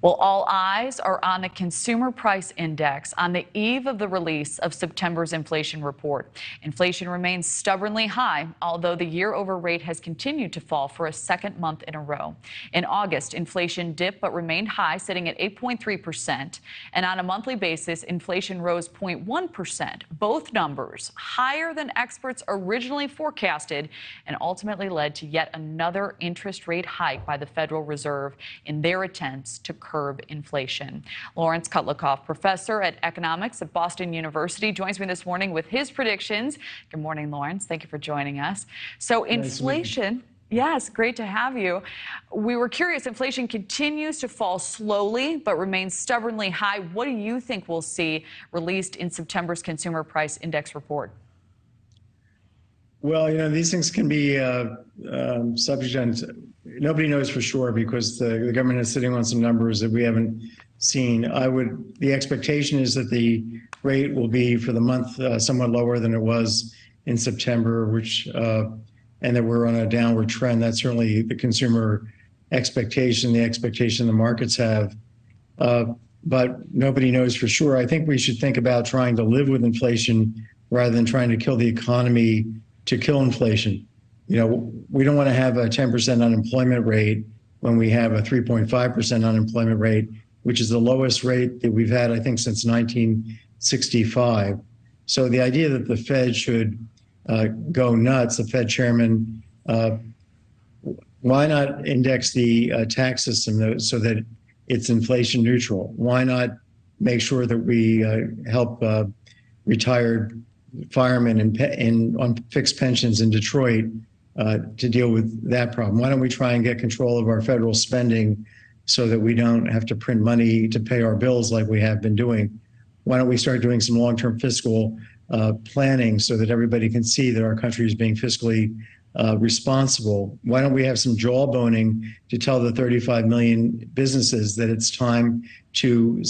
Well, all eyes are on the Consumer Price Index on the eve of the release of September's inflation report. Inflation remains stubbornly high, although the year-over rate has continued to fall for a second month in a row. In August, inflation dipped but remained high, sitting at 8.3%. And on a monthly basis, inflation rose 0.1%, both numbers higher than experts originally forecasted, and ultimately led to yet another interest rate hike by the Federal Reserve in their attempts to curb inflation. Laurence Kotlikoff, professor at economics at Boston University, joins me this morning with his predictions. Good morning, Laurence. Thank you for joining us. So inflation, yes, great to have you. We were curious, inflation continues to fall slowly but remains stubbornly high. What do you think we'll see released in September's Consumer Price Index report? Well, these things can be subject to, nobody knows for sure because the government is sitting on some numbers that we haven't seen. The expectation is that the rate will be for the month somewhat lower than it was in September, and that we're on a downward trend. That's certainly the consumer expectation, the expectation the markets have. But nobody knows for sure. I think we should think about trying to live with inflation rather than trying to kill the economy to kill inflation. We don't want to have a 10% unemployment rate when we have a 3.5% unemployment rate, which is the lowest rate that we've had, I think, since 1965. So the idea that the Fed should go nuts, the Fed chairman, why not index the tax system so that it's inflation neutral? Why not make sure that we help retired firemen and on fixed pensions in Detroit to deal with that problem? Why don't we try and get control of our federal spending so that we don't have to print money to pay our bills like we have been doing? Why don't we start doing some long-term fiscal planning so that everybody can see that our country is being fiscally responsible? Why don't we have some jawboning to tell the 35 million businesses that it's time to,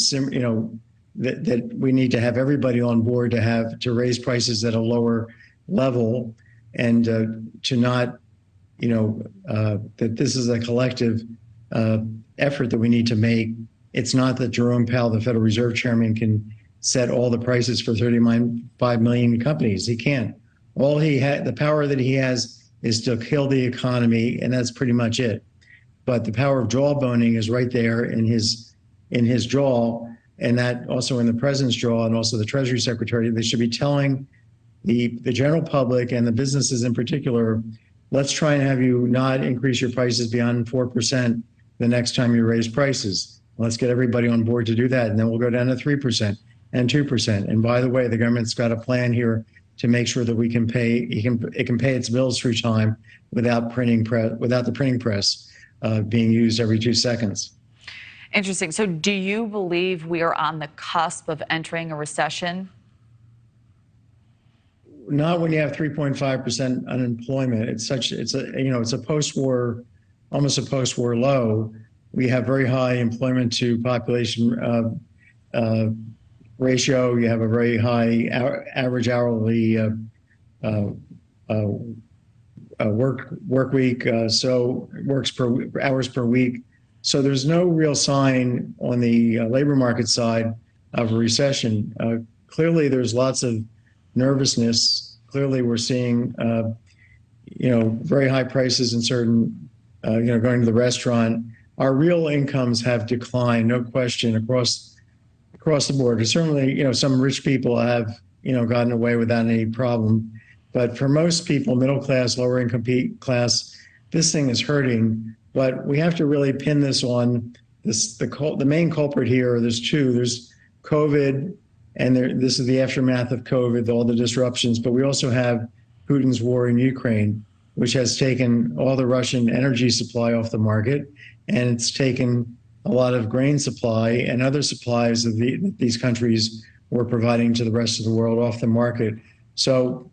that we need to have everybody on board to raise prices at a lower level, and to not, that this is a collective effort that we need to make. It's not that Jerome Powell, the Federal Reserve Chairman, can set all the prices for 35 million companies. He can't. The power that he has is to kill the economy, and that's pretty much it. But the power of jawboning is right there in his jaw, and that also in the president's jaw, and also the Treasury Secretary. They should be telling the general public and the businesses in particular, let's try and have you not increase your prices beyond 4% the next time you raise prices. Let's get everybody on board to do that, and then we'll go down to 3% and 2%. And by the way, the government's got a plan here to make sure that it can pay its bills through time without the printing press being used every 2 seconds. Interesting. So do you believe we are on the cusp of entering a recession? Not when you have 3.5% unemployment. It's a post-war, almost a post-war low. We have very high employment to population ratio. You have a very high average hourly work week, so hours per week. So there's no real sign on the labor market side of a recession. Clearly, there's lots of nervousness. Clearly, we're seeing, very high prices in certain, going to the restaurant. Our real incomes have declined, no question, across the board. Certainly, some rich people have, gotten away without any problem. But for most people, middle class, lower income class, this thing is hurting. But we have to really pin this on the main culprit here. There's two. There's COVID, and this is the aftermath of COVID, all the disruptions. But we also have Putin's war in Ukraine, which has taken all the Russian energy supply off the market, and it's taken a lot of grain supply and other supplies of these countries were providing to the rest of the world off the market. So,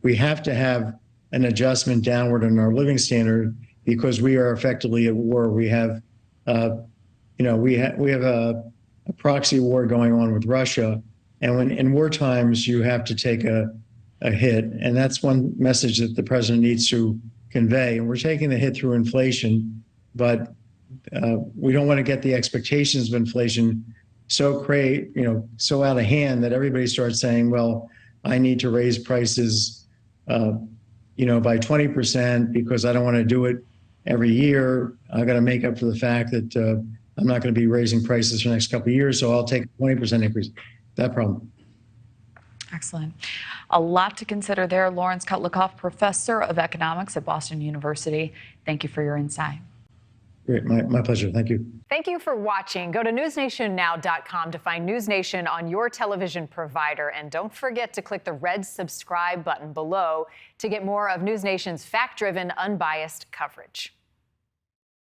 we have to have an adjustment downward in our living standard because we are effectively at war. We have, we have a proxy war going on with Russia, and when in war times you have to take a hit, and that's one message that the president needs to convey. And we're taking the hit through inflation, but we don't want to get the expectations of inflation so so out of hand that everybody starts saying, well, I need to raise prices, by 20% because I don't want to do it every year. I got to make up for the fact that I'm not going to be raising prices for the next couple of years, so I'll take a 20% increase. That problem. Excellent. A lot to consider there. Laurence Kotlikoff, professor of economics at Boston University. Thank you for your insight. Great. My pleasure. Thank you. Thank you for watching. Go to newsnationnow.com to find NewsNation on your television provider. And don't forget to click the red subscribe button below to get more of NewsNation's fact-driven, unbiased coverage.